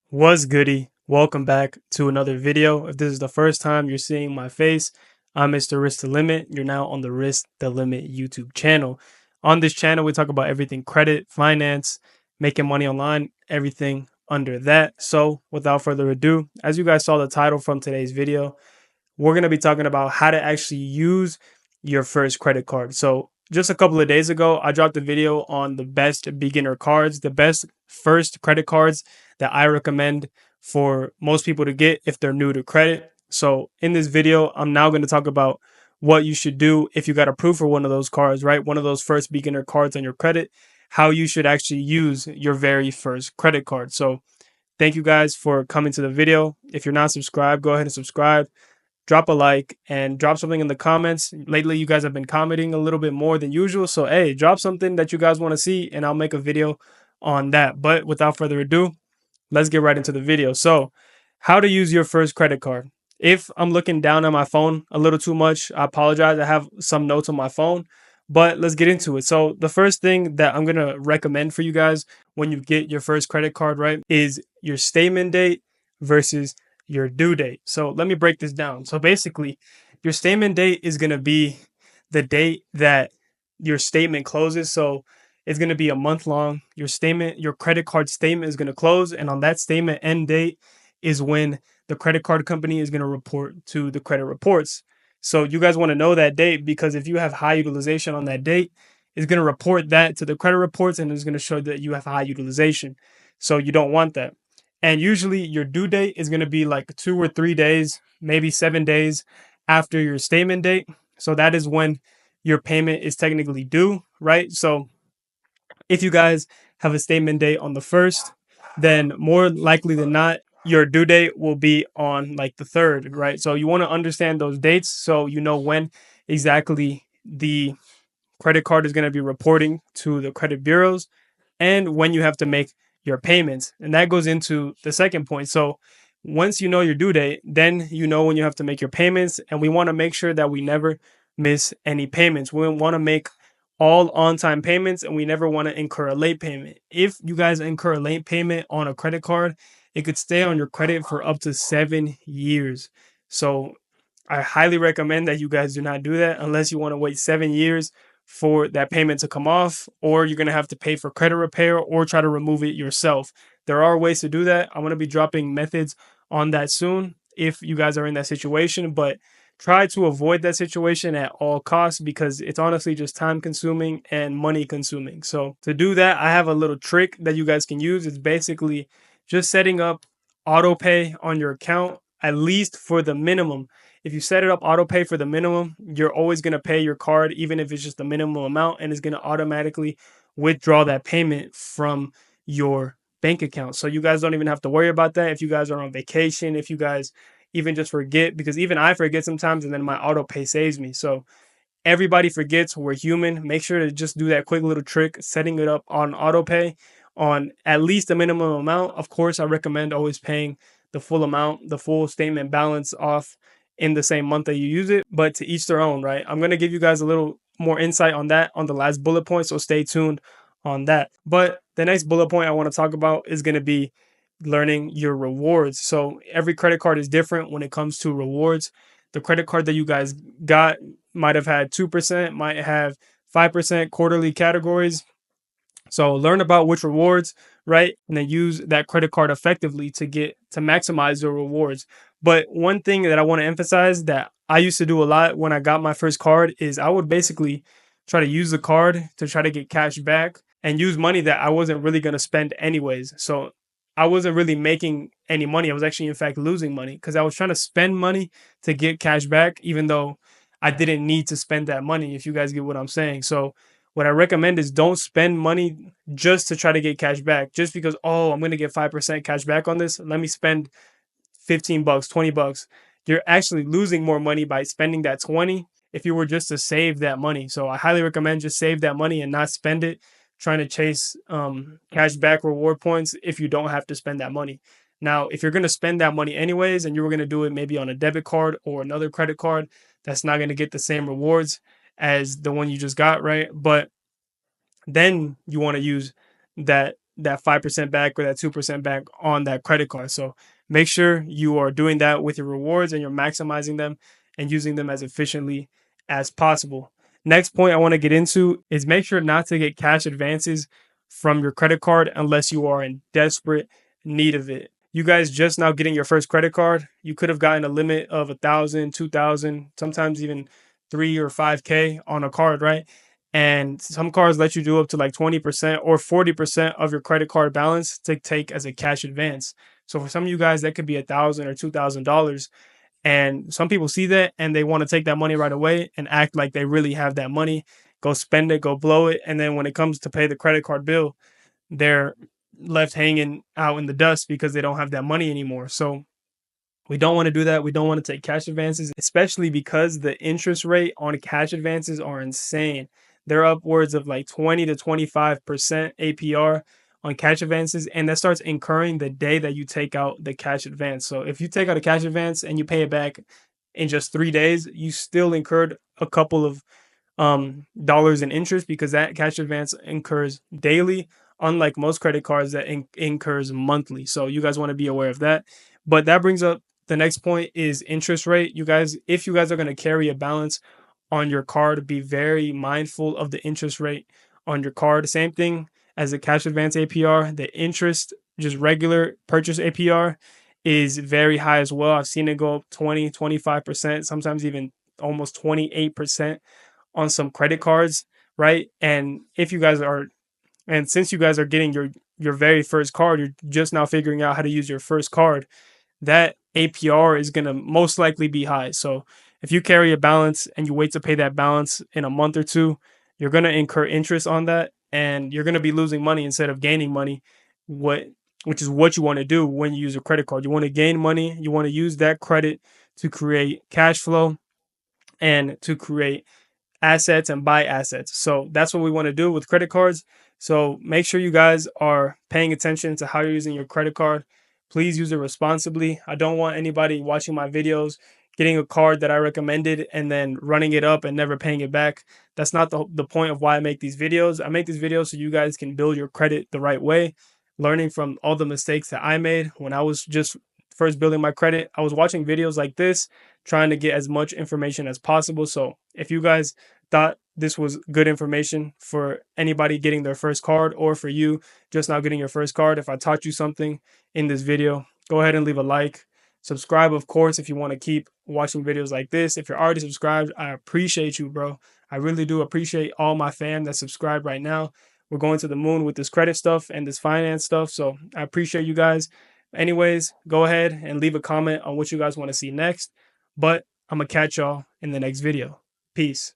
What's goody? Welcome back to another video. If this is the first time you're seeing my face, I'm Mr. Risk the Limit. You're now on the Risk the Limit YouTube channel. On this channel, we talk about everything credit, finance, making money online, everything under that. So without further ado, as you guys saw the title from today's video, we're going to be talking about how to actually use your first credit card. So just a couple of days ago, I dropped a video on the best beginner cards, the best first credit cards that I recommend for most people to get if they're new to credit. So in this video, I'm now going to talk about what you should do if you got approved for one of those cards, right? One of those first beginner cards on your credit, how you should actually use your very first credit card. So thank you guys for coming to the video. If you're not subscribed, go ahead and subscribe, drop a like, and drop something in the comments. Lately, you guys have been commenting a little bit more than usual. So, hey, drop something that you guys want to see, and I'll make a video on that. But without further ado, let's get right into the video. So, how to use your first credit card. If I'm looking down at my phone a little too much, I apologize. I have some notes on my phone, but let's get into it. So, the first thing that I'm going to recommend for you guys when you get your first credit card, right, is your statement date versus your due date. So, let me break this down. So, basically, your statement date is going to be the date that your statement closes. So, it's going to be a month long. Your credit card statement is going to close. And on that statement end date is when the credit card company is going to report to the credit reports. So you guys want to know that date because if you have high utilization on that date, it's going to report that to the credit reports and it's going to show that you have high utilization. So you don't want that. And usually your due date is going to be like 2 or 3 days, maybe 7 days after your statement date. So that is when your payment is technically due, right? So if you guys have a statement date on the first, then more likely than not, your due date will be on like the third, right? So you want to understand those dates so you know when exactly the credit card is going to be reporting to the credit bureaus and when you have to make your payments. And that goes into the second point. So once you know your due date, then you know when you have to make your payments. And we want to make sure that we never miss any payments. We want to make all on-time payments and we never want to incur a late payment. If you guys incur a late payment on a credit card, it could stay on your credit for up to 7 years. So I highly recommend that you guys do not do that unless you want to wait 7 years for that payment to come off, or you're going to have to pay for credit repair or try to remove it yourself. There are ways to do that. I'm going to be dropping methods on that soon if you guys are in that situation, but try to avoid that situation at all costs because it's honestly just time consuming and money consuming. So to do that, I have a little trick that you guys can use. It's basically just setting up auto pay on your account, at least for the minimum. If you set it up auto pay for the minimum, you're always going to pay your card, even if it's just the minimum amount, and it's going to automatically withdraw that payment from your bank account. So you guys don't even have to worry about that. If you guys are on vacation, if you guys even just forget, because even I forget sometimes and then my auto pay saves me. So everybody forgets, we're human. Make sure to just do that quick little trick, setting it up on auto pay on at least a minimum amount. Of course, I recommend always paying the full amount, the full statement balance off in the same month that you use it, but to each their own, right? I'm going to give you guys a little more insight on that on the last bullet point, so stay tuned on that. But the next bullet point I want to talk about is going to be learning your rewards. So every credit card is different when it comes to rewards. The credit card that you guys got might have had 2%, might have 5% quarterly categories. So learn about which rewards, right? And then use that credit card effectively to maximize your rewards. But one thing that I want to emphasize that I used to do a lot when I got my first card is I would basically try to use the card to try to get cash back and use money that I wasn't really going to spend anyways. So I wasn't really making any money. I was actually in fact losing money because I was trying to spend money to get cash back, even though I didn't need to spend that money, if you guys get what I'm saying. So what I recommend is don't spend money just to try to get cash back. Just because, oh, I'm going to get 5% cash back on this. Let me spend 15 bucks, 20 bucks. You're actually losing more money by spending that 20 if you were just to save that money. So I highly recommend just save that money and not spend it trying to chase cash back reward points if you don't have to spend that money. Now, if you're going to spend that money anyways, and you were going to do it maybe on a debit card or another credit card, that's not going to get the same rewards as the one you just got, right? But then you want to use that that 5% back or that 2% back on that credit card. So make sure you are doing that with your rewards and you're maximizing them and using them as efficiently as possible. Next point I want to get into is make sure not to get cash advances from your credit card unless you are in desperate need of it. You guys just now getting your first credit card, you could have gotten a limit of 1,000, 2,000, sometimes even 3 or 5K on a card, right? And some cards let you do up to like 20% or 40% of your credit card balance to take as a cash advance. So for some of you guys, that could be $1,000 or $2,000. And some people see that and they want to take that money right away and act like they really have that money, go spend it, go blow it. And then when it comes to pay the credit card bill, they're left hanging out in the dust because they don't have that money anymore. So we don't want to do that. We don't want to take cash advances, especially because the interest rate on cash advances are insane. They're upwards of like 20 to 25% APR on cash advances, and that starts incurring the day that you take out the cash advance. So if you take out a cash advance and you pay it back in just 3 days, you still incurred a couple of dollars in interest because that cash advance incurs daily, unlike most credit cards that incurs monthly. So you guys want to be aware of that. But that brings up the next point is interest rate. You guys, if you guys are going to carry a balance on your card, be very mindful of the interest rate on your card. Same thing as the cash advance APR. The interest, just regular purchase APR, is very high as well. I've seen it go up 20, 25%, sometimes even almost 28% on some credit cards, right? And if you guys are, and since you guys are getting your very first card, you're just now figuring out how to use your first card, that APR is going to most likely be high. So if you carry a balance and you wait to pay that balance in a month or two, you're going to incur interest on that and you're going to be losing money instead of gaining money, what which is what you want to do when you use a credit card. You want to gain money, you want to use that credit to create cash flow and to create assets and buy assets. So that's what we want to do with credit cards. So make sure you guys are paying attention to how you're using your credit card. Please use it responsibly. I don't want anybody watching my videos getting a card that I recommended and then running it up and never paying it back. That's not the point of why I make these videos. I make these videos so you guys can build your credit the right way, learning from all the mistakes that I made when I was just first building my credit. I was watching videos like this, trying to get as much information as possible. So if you guys thought this was good information for anybody getting their first card or for you just now getting your first card, if I taught you something in this video, go ahead and leave a like. Subscribe, of course, if you want to keep watching videos like this. If you're already subscribed, I appreciate you, bro. I really do appreciate all my fam that's subscribed right now. We're going to the moon with this credit stuff and this finance stuff. So I appreciate you guys. Anyways, go ahead and leave a comment on what you guys want to see next. But I'm going to catch y'all in the next video. Peace.